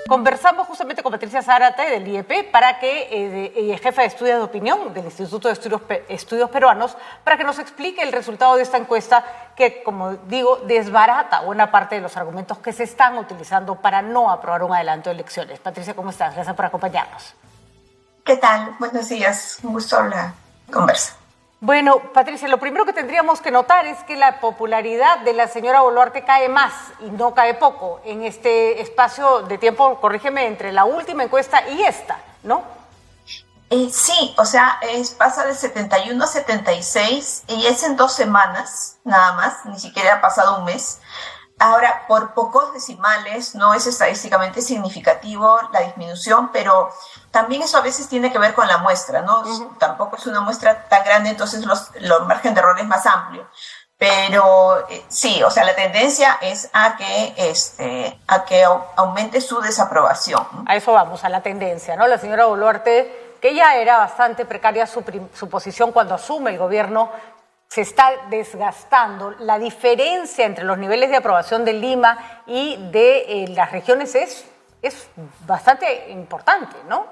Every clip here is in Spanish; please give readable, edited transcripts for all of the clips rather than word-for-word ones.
Conversamos justamente con Patricia Zárate del IEP para que, jefa de estudios de opinión del Instituto de Estudios Peruanos, para que nos explique el resultado de esta encuesta que, como digo, desbarata buena parte de los argumentos que se están utilizando para no aprobar un adelanto de elecciones. Patricia, ¿cómo estás? Gracias por acompañarnos. ¿Qué tal? Buenos días. Un gusto la conversa. Bueno, Patricia, lo primero que tendríamos que notar es que la popularidad de la señora Boluarte cae más y no cae poco en este espacio de tiempo, corrígeme, entre la última encuesta y esta, ¿no? Sí, o sea, pasa de 71 a 76 y es en 2 semanas, nada más, ni siquiera ha pasado un mes. Ahora, por pocos decimales, no es estadísticamente significativo la disminución, pero también eso a veces tiene que ver con la muestra, ¿no? Tampoco es una muestra tan grande, entonces los margen de error es más amplio. Pero sí, o sea, la tendencia es a que aumente su desaprobación, ¿no? A eso vamos, a la tendencia, ¿no? La señora Boluarte, que ya era bastante precaria su posición cuando asume el gobierno, se está desgastando. La diferencia entre los niveles de aprobación de Lima y de las regiones es bastante importante, ¿no?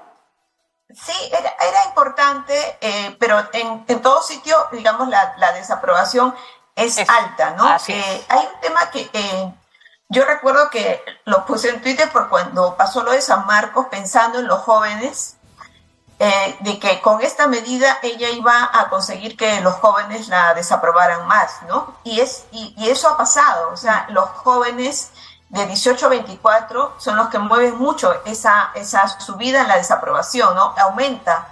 Sí, era importante, pero en todo sitio, digamos, la desaprobación es alta, ¿no? Hay un tema que yo recuerdo que lo puse en Twitter por cuando pasó lo de San Marcos, pensando en los jóvenes, de que con esta medida ella iba a conseguir que los jóvenes la desaprobaran más, ¿no? Y eso ha pasado, o sea, los jóvenes de 18 a 24 son los que mueven mucho esa subida en la desaprobación, ¿no? Aumenta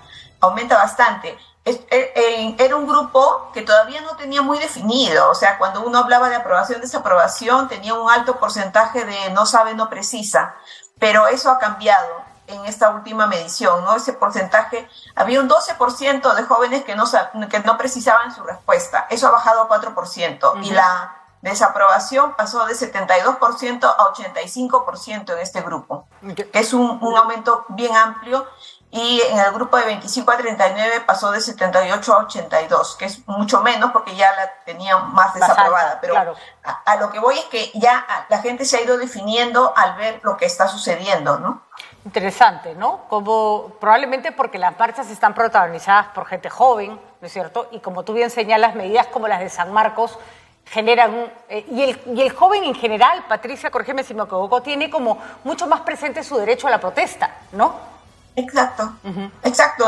bastante. Era un grupo que todavía no tenía muy definido, o sea, cuando uno hablaba de aprobación, desaprobación, tenía un alto porcentaje de no sabe, no precisa, pero eso ha cambiado en esta última medición, ¿no? Ese porcentaje, había un 12% de jóvenes que no precisaban su respuesta, eso ha bajado a 4%, y la desaprobación pasó de 72% a 85% en este grupo, que es un aumento bien amplio, y en el grupo de 25 a 39 pasó de 78 a 82, que es mucho menos porque ya la tenían más desaprobada, pero claro. A lo que voy es que ya la gente se ha ido definiendo al ver lo que está sucediendo, ¿no? Interesante, ¿no? Como probablemente porque las marchas están protagonizadas por gente joven, ¿no es cierto? Y como tú bien señalas, medidas como las de San Marcos generan, y el joven en general, Patricia, corrígeme si me equivoco, tiene como mucho más presente su derecho a la protesta, ¿no? Exacto, exacto.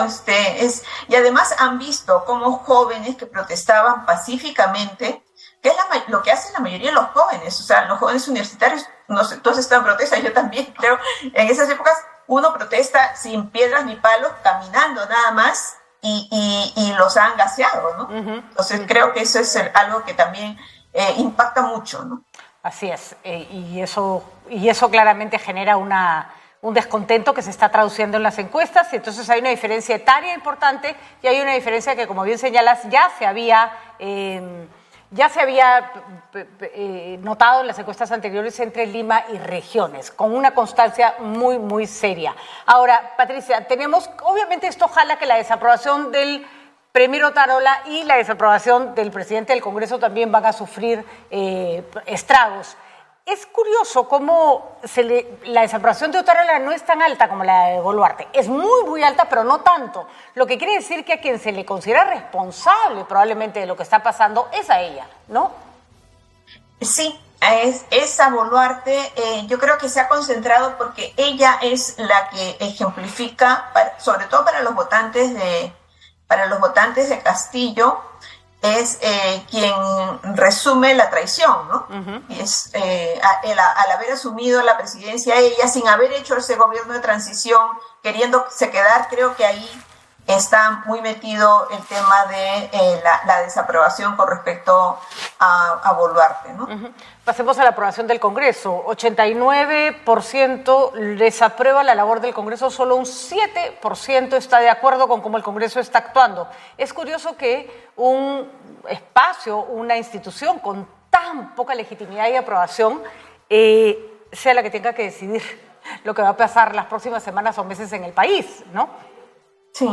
Y además han visto cómo jóvenes que protestaban pacíficamente, que es lo que hacen la mayoría de los jóvenes, o sea, los jóvenes universitarios, no sé, tú has estado en protesta, yo también creo, en esas épocas uno protesta sin piedras ni palos, caminando nada más, y los han gaseado, ¿no? Entonces creo que eso es algo que también impacta mucho, ¿no? Así es, y eso claramente genera un descontento que se está traduciendo en las encuestas, y entonces hay una diferencia etaria importante y hay una diferencia que, como bien señalas, ya se había notado en las encuestas anteriores entre Lima y regiones, con una constancia muy, muy seria. Ahora, Patricia, obviamente esto jala que la desaprobación del premier Otárola y la desaprobación del presidente del Congreso también van a sufrir estragos. Es curioso cómo la desaprobación de Otárola no es tan alta como la de Boluarte. Es muy, muy alta, pero no tanto. Lo que quiere decir que a quien se le considera responsable probablemente de lo que está pasando es a ella, ¿no? Sí, es a Boluarte. Yo creo que se ha concentrado porque ella es la que ejemplifica, sobre todo para los votantes de Castillo, es quien resume la traición, ¿no? Y es al haber asumido la presidencia ella, sin haber hecho ese gobierno de transición, queriéndose quedar, creo que ahí está muy metido el tema de la desaprobación con respecto a Boluarte, ¿no? Pasemos a la aprobación del Congreso. 89% desaprueba la labor del Congreso, solo un 7% está de acuerdo con cómo el Congreso está actuando. Es curioso que un espacio, una institución con tan poca legitimidad y aprobación sea la que tenga que decidir lo que va a pasar las próximas semanas o meses en el país, ¿no? Sí,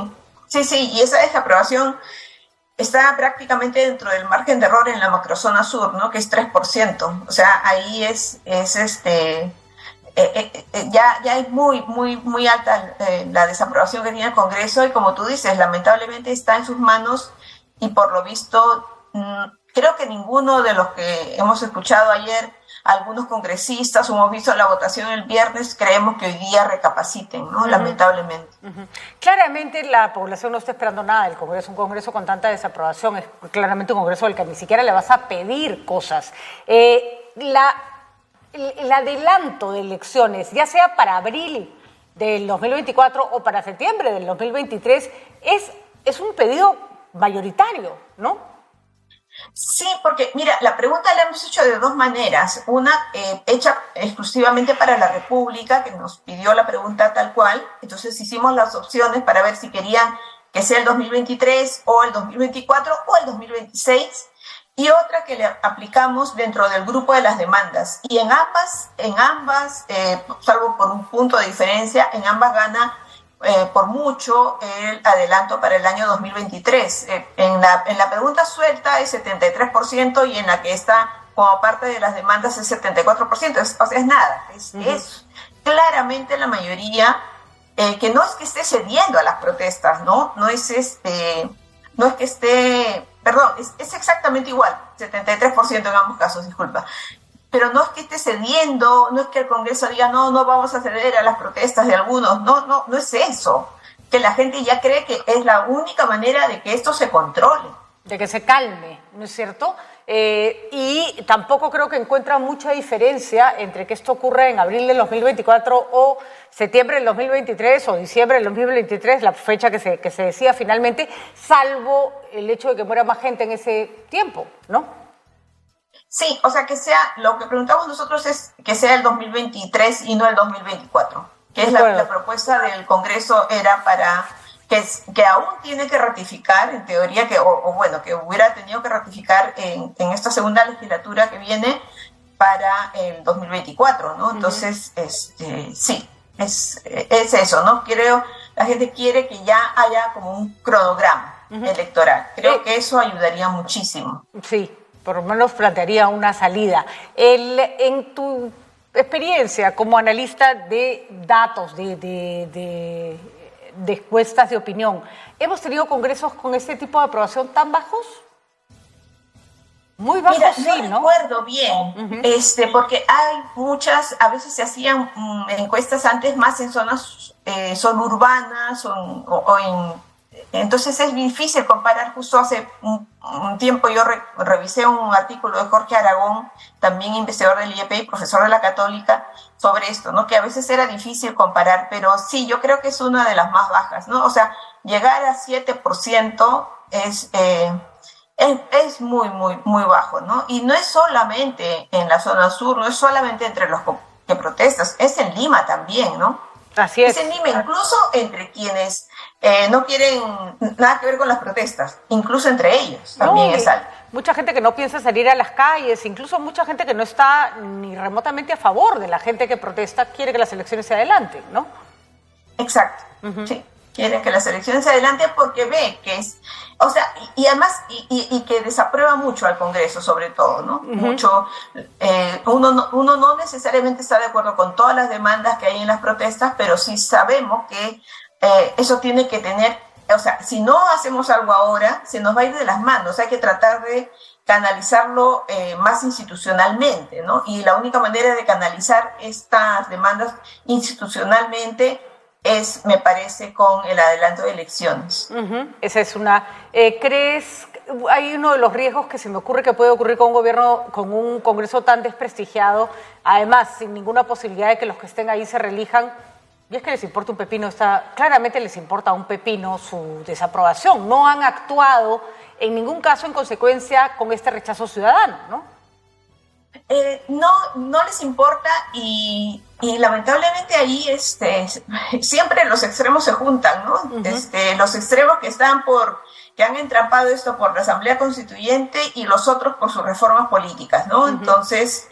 y esa desaprobación está prácticamente dentro del margen de error en la macrozona sur, ¿no? Que es 3%. O sea, ahí es ya es muy alta la desaprobación que tiene el Congreso, y como tú dices, lamentablemente está en sus manos, y por lo visto creo que ninguno de los que hemos escuchado ayer, algunos congresistas, o hemos visto la votación el viernes, creemos que hoy día recapaciten, ¿no? Lamentablemente. Claramente la población no está esperando nada del Congreso. Un Congreso con tanta desaprobación es claramente un Congreso al que ni siquiera le vas a pedir cosas. El adelanto de elecciones, ya sea para abril del 2024 o para septiembre del 2023, es un pedido mayoritario, ¿no? Sí, porque mira, la pregunta la hemos hecho de dos maneras. Una hecha exclusivamente para la República, que nos pidió la pregunta tal cual. Entonces hicimos las opciones para ver si querían que sea el 2023 o el 2024 o el 2026. Y otra que le aplicamos dentro del grupo de las demandas. Y en ambas, salvo por un punto de diferencia, en ambas gana por mucho el adelanto para el año 2023. En la pregunta suelta es 73%, y en la que está como parte de las demandas es 74%. O sea, es nada. Es claramente la mayoría, que no es que esté cediendo a las protestas, ¿no? No es que esté, perdón, es exactamente igual, 73% en ambos casos, disculpa. Pero no es que esté cediendo, no es que el Congreso diga no vamos a ceder a las protestas de algunos, no es eso. Que la gente ya cree que es la única manera de que esto se controle. De que se calme, ¿no es cierto? Y tampoco creo que encuentra mucha diferencia entre que esto ocurra en abril del 2024 o septiembre del 2023 o diciembre del 2023, la fecha que se decía finalmente, salvo el hecho de que muera más gente en ese tiempo, ¿no? Sí, o sea, que sea, lo que preguntamos nosotros es que sea el 2023 y no el 2024, que es la propuesta del Congreso, era para que aún tiene que ratificar, en teoría, que hubiera tenido que ratificar en esta segunda legislatura que viene para el 2024, ¿no? Entonces, sí, es eso, ¿no? La gente quiere que ya haya como un cronograma electoral. Creo que eso ayudaría muchísimo. Sí. Por lo menos plantearía una salida. En tu experiencia como analista de datos, de encuestas de opinión, ¿hemos tenido congresos con este tipo de aprobación tan bajos? Muy bajos. Mira, sí, no recuerdo bien, porque hay muchas, a veces se hacían encuestas antes más en zonas urbanas o en... Entonces es difícil comparar. Justo hace un tiempo yo revisé un artículo de Jorge Aragón, también investigador del IEP y profesor de la Católica, sobre esto, ¿no? Que a veces era difícil comparar, pero sí, yo creo que es una de las más bajas, ¿no? O sea, llegar a 7% es muy bajo, ¿no? Y no es solamente en la zona sur, no es solamente entre los que protestan, es en Lima también, ¿no? Así es. Es en Lima, incluso entre quienes no quieren nada que ver con las protestas, incluso entre ellos también es alto. Mucha gente que no piensa salir a las calles, incluso mucha gente que no está ni remotamente a favor de la gente que protesta, quiere que las elecciones se adelanten, ¿no? Exacto, sí. Quieren que las elecciones se adelanten porque ve que es, o sea, y además, y que desaprueba mucho al Congreso, sobre todo, ¿no? Mucho, uno no necesariamente está de acuerdo con todas las demandas que hay en las protestas, pero sí sabemos que eso tiene que tener, o sea, si no hacemos algo ahora, se nos va a ir de las manos. Hay que tratar de canalizarlo más institucionalmente, ¿no? Y la única manera de canalizar estas demandas institucionalmente es, me parece, con el adelanto de elecciones. Esa es una... ¿Crees? Hay uno de los riesgos que se me ocurre que puede ocurrir con un gobierno, con un Congreso tan desprestigiado, además sin ninguna posibilidad de que los que estén ahí se reelijan, y es que les importa un pepino, claramente les importa un pepino su desaprobación. No han actuado en ningún caso en consecuencia con este rechazo ciudadano, ¿no? No les importa, y lamentablemente ahí siempre los extremos se juntan, ¿no? Los extremos que han entrampado esto por la Asamblea Constituyente y los otros por sus reformas políticas, ¿no? Entonces,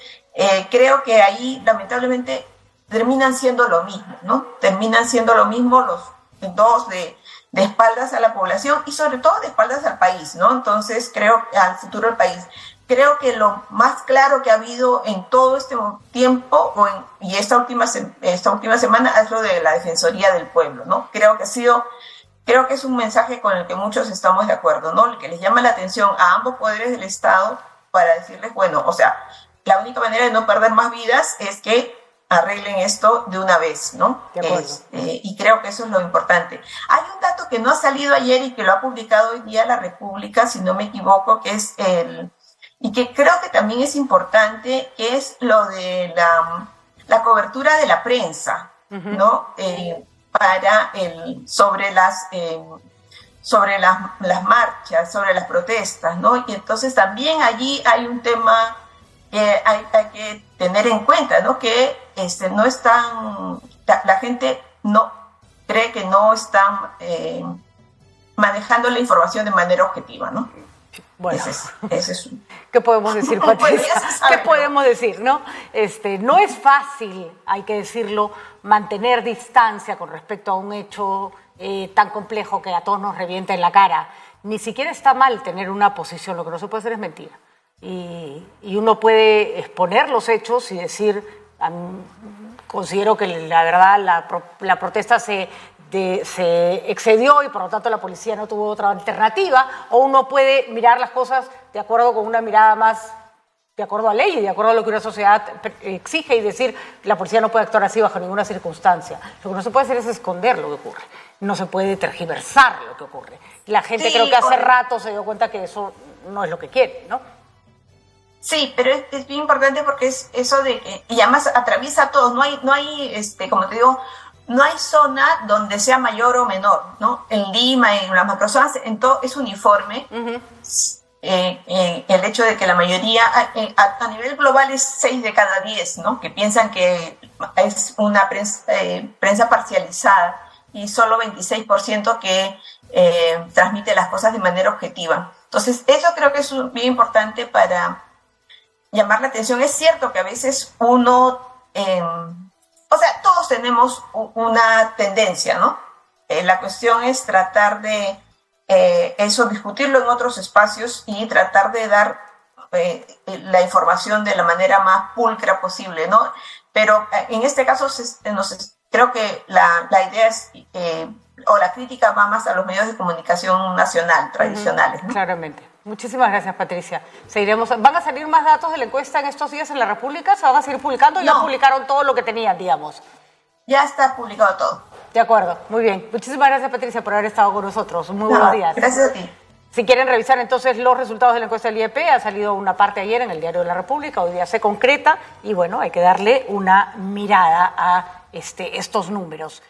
creo que ahí lamentablemente terminan siendo lo mismo, ¿no? Terminan siendo lo mismo los dos de espaldas a la población y sobre todo de espaldas al país, ¿no? Entonces creo al futuro del país. creo que lo más claro que ha habido en todo este tiempo y esta última semana es lo de la Defensoría del Pueblo, ¿no? Creo que es un mensaje con el que muchos estamos de acuerdo, ¿no? El que les llama la atención a ambos poderes del Estado para decirles, bueno, o sea, la única manera de no perder más vidas es que arreglen esto de una vez, ¿no? Y creo que eso es lo importante. Hay un dato que no ha salido ayer y que lo ha publicado hoy día La República, si no me equivoco, que es y que creo que también es importante, que es lo de la cobertura de la prensa, ¿no? Sobre las marchas, sobre las protestas, ¿no? Y entonces también allí hay un tema que hay que tener en cuenta, ¿no? Que no están, la gente no cree que no están manejando la información de manera objetiva, ¿no? Bueno, ese es ¿qué podemos decir, Patricia? ¿Qué podemos decir, no? No es fácil, hay que decirlo, mantener distancia con respecto a un hecho tan complejo que a todos nos revienta en la cara. Ni siquiera está mal tener una posición, lo que no se puede hacer es mentir. Y uno puede exponer los hechos y decir, considero que la verdad la protesta se excedió y por lo tanto la policía no tuvo otra alternativa, o uno puede mirar las cosas de acuerdo con una mirada más de acuerdo a ley y de acuerdo a lo que una sociedad exige y decir la policía no puede actuar así bajo ninguna circunstancia. Lo que no se puede hacer es esconder lo que ocurre, no se puede tergiversar lo que ocurre. La gente creo que hace rato se dio cuenta que eso no es lo que quiere, ¿no? Sí, pero es bien importante porque es eso de que, y además atraviesa a todos, no hay como te digo, no hay zona donde sea mayor o menor, ¿no? En Lima, en las macrozonas, en todo es uniforme. El hecho de que la mayoría, a nivel global es 6 de cada 10, ¿no? Que piensan que es una prensa parcializada y solo 26% que transmite las cosas de manera objetiva. Entonces, eso creo que es bien importante para llamar la atención. Es cierto que a veces uno... o sea, todos tenemos una tendencia, ¿no? La cuestión es tratar de discutirlo en otros espacios y tratar de dar la información de la manera más pulcra posible, ¿no? Pero en este caso creo que la idea es, o la crítica va más a los medios de comunicación nacional, tradicionales, ¿no? Claramente. Muchísimas gracias, Patricia. Seguiremos. ¿Van a salir más datos de la encuesta en estos días en La República? ¿Se van a seguir publicando? No. ¿Ya publicaron todo lo que tenían, digamos? Ya está publicado todo. De acuerdo, muy bien. Muchísimas gracias, Patricia, por haber estado con nosotros. Muy buenos días. Gracias a ti. Si quieren revisar entonces los resultados de la encuesta del IEP, ha salido una parte ayer en el Diario de la República, hoy día se concreta y bueno, hay que darle una mirada a estos números.